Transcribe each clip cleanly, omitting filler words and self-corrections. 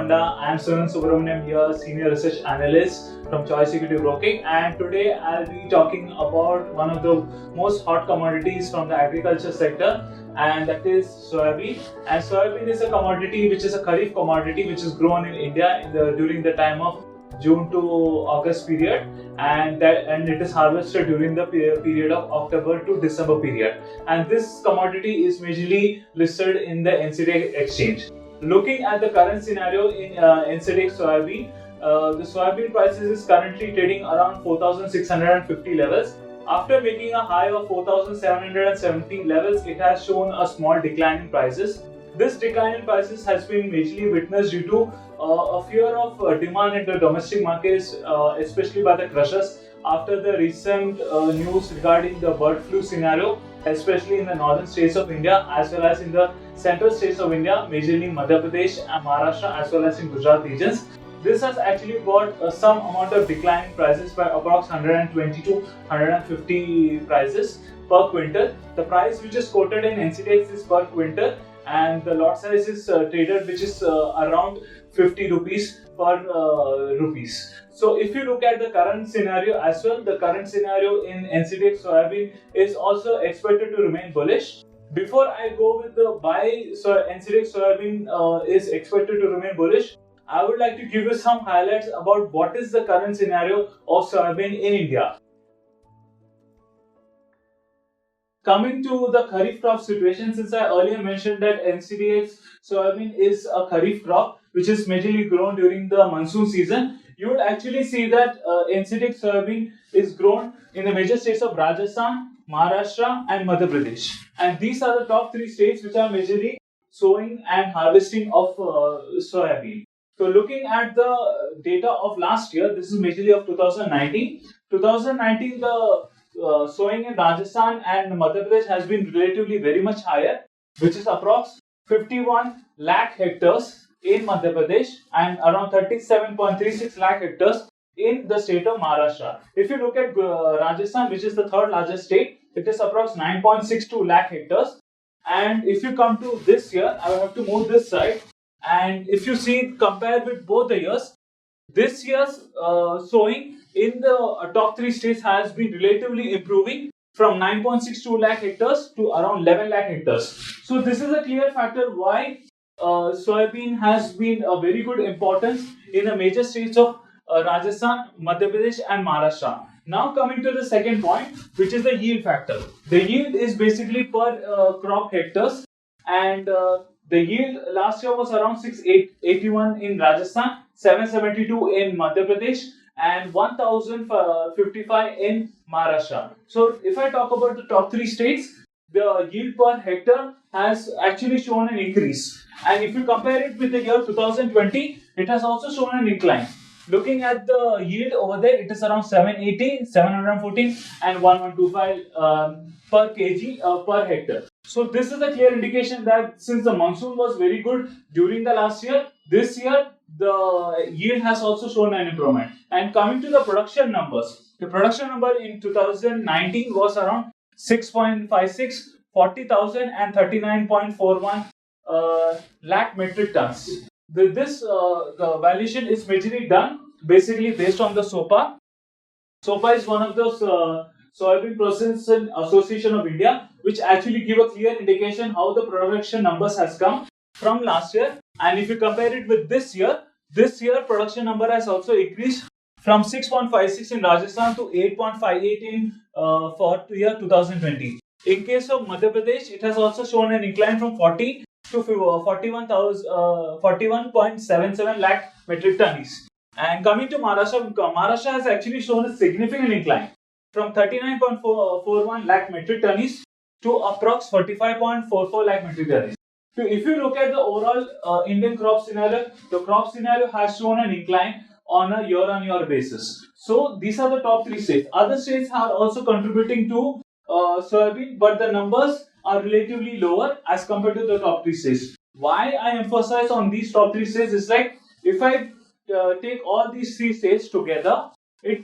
Honda. I am Sunil Subramaniam here, Senior Research Analyst from Choice Equity Broking, and today I'll be talking about one of the most hot commodities from the agriculture sector, and that is soybean. And soybean is a commodity which is a kharif commodity which is grown in India during the time of June to August period, and it is harvested during the period of October to December period. And this commodity is majorly listed in the NCDEX exchange. Looking at the current scenario in NCDEX soybean, the soybean prices is currently trading around 4,650 levels. After making a high of 4,770 levels, it has shown a small decline in prices. This decline in prices has been majorly witnessed due to a fear of demand in the domestic markets, especially by the crushers, after the recent news regarding the bird flu scenario, especially in the northern states of India as well as in the central states of India, majorly Madhya Pradesh and Maharashtra as well as in Gujarat regions. This has actually brought some amount of decline in prices by approximately 120 to 150 prices per quintal. The price which is quoted in NCDEX is per quintal, and the lot size is traded which is around 50 rupees per rupees. So if you look at the current scenario as well, the current scenario in NCDEX soybean is also expected to remain bullish. Before I go with the why NCDEX soybean is expected to remain bullish, I would like to give you some highlights about what is the current scenario of soybean in India. Coming to the kharif crop situation, since I earlier mentioned that NCDEX soybean is a kharif crop which is majorly grown during the monsoon season, you will actually see that NCDEX soybean is grown in the major states of Rajasthan, Maharashtra and Madhya Pradesh. And these are the top three states which are majorly sowing and harvesting of soybean. So looking at the data of last year, this is majorly of 2019. 2019, the sowing in Rajasthan and Madhya Pradesh has been relatively very much higher, which is approx 51 lakh hectares in Madhya Pradesh and around 37.36 lakh hectares in the state of Maharashtra. If you look at Rajasthan, which is the third largest state, it is approx 9.62 lakh hectares. And if you come to this year, I will have to move this side. And if you see, compare with both the years, this year's sowing in the top three states has been relatively improving from 9.62 lakh hectares to around 11 lakh hectares. So this is a clear factor why soybean has been a very good importance in the major states of Rajasthan, Madhya Pradesh and Maharashtra. Now coming to the second point, which is the yield factor. The yield is basically per crop hectares, and the yield last year was around 681 in Rajasthan, 772 in Madhya Pradesh and 1055 in Maharashtra. So if I talk about the top three states, the yield per hectare has actually shown an increase. And if you compare it with the year 2020, it has also shown an incline. Looking at the yield over there, it is around 780, 714 and 1125 per kg per hectare. So this is a clear indication that since the monsoon was very good during the last year, this year the yield has also shown an improvement. And coming to the production numbers, the production number in 2019 was around 6.56, 40,000 and 39.41 lakh metric tons. The valuation is majorly done basically based on the SOPA. SOPA is one of those Soybean Processing Association of India, which actually give a clear indication how the production numbers has come from last year. And if you compare it with this year production number has also increased from 6.56 in Rajasthan to 8.58 in for year 2020. In case of Madhya Pradesh, it has also shown an incline from 40 to 41.77 lakh metric tons. And coming to Maharashtra has actually shown a significant incline from 39.41 lakh metric tons to approx 45.44 lakh metric tons. So if you look at the overall Indian crop scenario, the crop scenario has shown an incline on a year-on-year basis. So these are the top three states. Other states are also contributing to soybean, but the numbers are relatively lower as compared to the top three states. Why I emphasize on these top three states is like, if I take all these three states together, it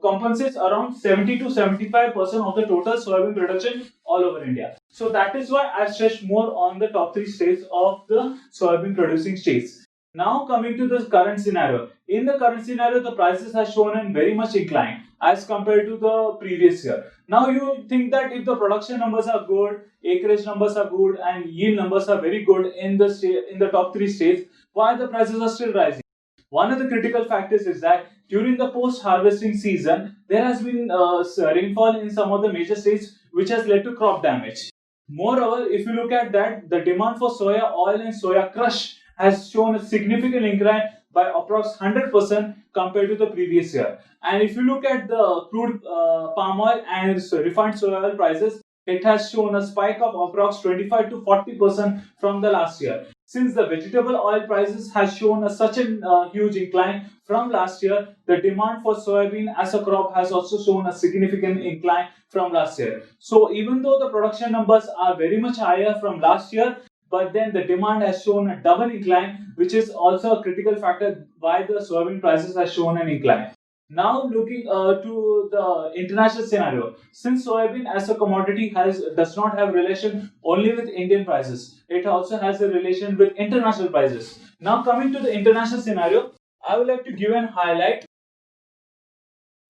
compensates around 70 to 75% of the total soybean production all over India. So that is why I stress more on the top three states of the soybean producing states. Now coming to the current scenario. In the current scenario, the prices have shown a very much incline as compared to the previous year. Now you think that if the production numbers are good, acreage numbers are good, and yield numbers are very good in the in the top three states, why the prices are still rising? One of the critical factors is that during the post-harvesting season, there has been rainfall in some of the major states, which has led to crop damage. Moreover, if you look at that, the demand for soya oil and soya crush has shown a significant incline by approx 100% compared to the previous year. And if you look at the crude palm oil and refined soya oil prices, it has shown a spike of approx 25 to 40% from the last year. Since the vegetable oil prices has shown such a huge incline from last year, the demand for soybean as a crop has also shown a significant incline from last year. So even though the production numbers are very much higher from last year, but then the demand has shown a double incline, which is also a critical factor why the soybean prices have shown an incline. Now looking to the international scenario, since soybean as a commodity does not have relation only with Indian prices, it also has a relation with international prices. Now coming to the international scenario, I would like to give an highlight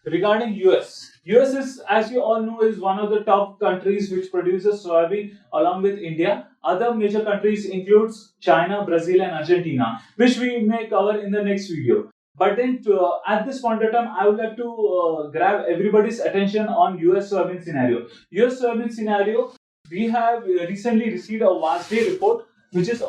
regarding US. US is, as you all know, is one of the top countries which produces soybean along with India. Other major countries includes China, Brazil, and Argentina, which we may cover in the next video. But then, at this point of time, I would like to grab everybody's attention on US soybean scenario. US soybean scenario, we have recently received a WASDE report, which is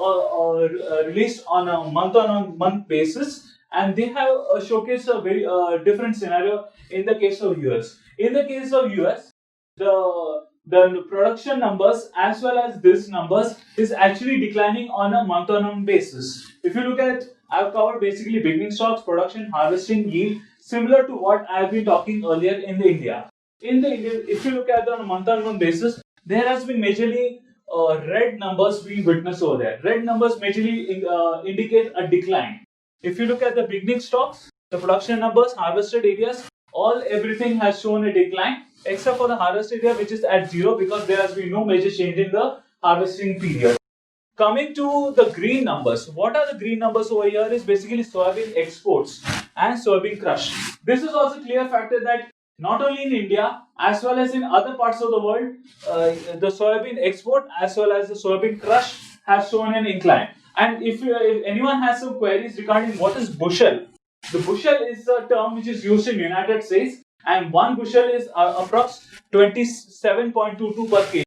released on a month-on-month basis, and they have showcased a very different scenario in the case of US. In the case of US, the production numbers as well as this numbers is actually declining on a month-on-month basis. If you look at, I've covered basically beginning stocks, production, harvesting, yield, similar to what I've been talking earlier in the India. In the India, if you look at it on a month-on-month basis, there has been majorly red numbers we witness over there. Red numbers majorly indicate a decline. If you look at the beginning stocks, the production numbers, harvested areas, all everything has shown a decline except for the harvest area, which is at zero because there has been no major change in the harvesting period. Coming to the green numbers, what are the green numbers over here is basically soybean exports and soybean crush. This is also clear factor that not only in India as well as in other parts of the world, the soybean export as well as the soybean crush has shown an incline. And if anyone has some queries regarding what is bushel, the bushel is a term which is used in United States, and one bushel is approx 27.22 per kg.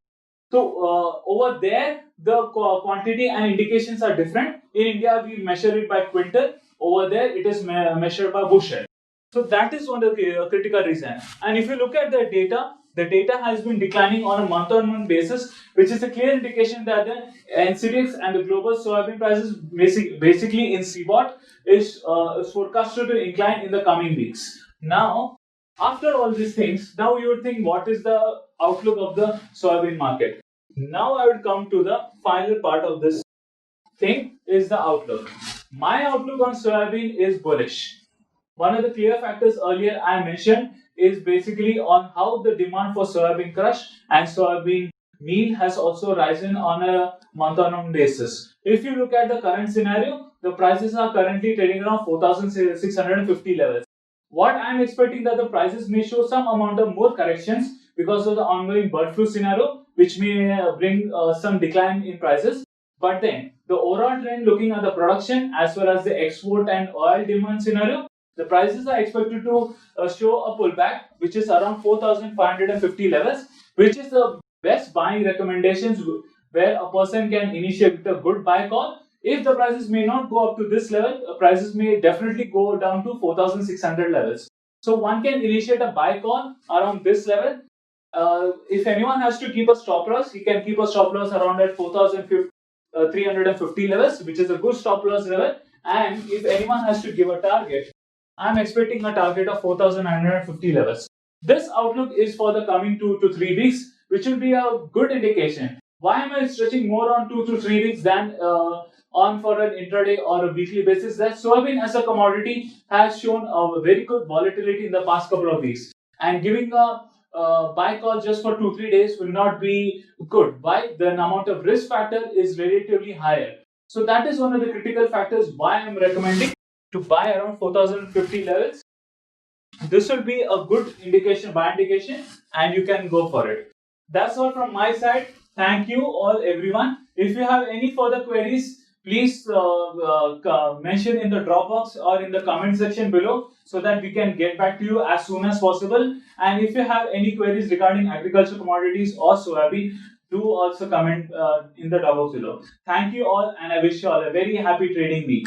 So over there, the quantity and indications are different. In India, we measure it by quintal. Over there, it is measured by bushel. So that is one of the critical reason. And if you look at the data has been declining on a month-on-month basis, which is a clear indication that the NCDX and the global soybean prices, basically in CBOT, is forecasted to incline in the coming weeks. Now, after all these things, now you would think, what is the outlook of the soybean market? Now I would come to the final part of this thing, is the outlook. My outlook on soybean is bullish. One of the clear factors earlier I mentioned is basically on how the demand for soybean crush and soybean meal has also risen on a month-on-month basis. If you look at the current scenario, the prices are currently trading around 4,650 levels. What I'm expecting that the prices may show some amount of more corrections because of the ongoing bird flu scenario, which may bring some decline in prices. But then the overall trend, looking at the production as well as the export and oil demand scenario, the prices are expected to show a pullback, which is around 4,550 levels, which is the best buying recommendations where a person can initiate a good buy call. If the prices may not go up to this level, prices may definitely go down to 4,600 levels. So one can initiate a buy call around this level. If anyone has to keep a stop loss, he can keep a stop loss around at 4,350 levels, which is a good stop loss level. And if anyone has to give a target, I'm expecting a target of 4,950 levels. This outlook is for the coming 2 to 3 weeks, which will be a good indication. Why am I stretching more on 2 to 3 weeks than on for an intraday or a weekly basis? That soybean as a commodity has shown a very good volatility in the past couple of weeks, and giving a buy call just for 2-3 days will not be good. Why? The amount of risk factor is relatively higher. So that is one of the critical factors why I'm recommending to buy around 4050 levels. This will be a good indication, buy indication, and you can go for it. That's all from my side. Thank you all, everyone. If you have any further queries, please mention in the Dropbox or in the comment section below so that we can get back to you as soon as possible. And if you have any queries regarding agriculture commodities or soybean, do also comment in the Dropbox below. Thank you all, and I wish you all a very happy trading week.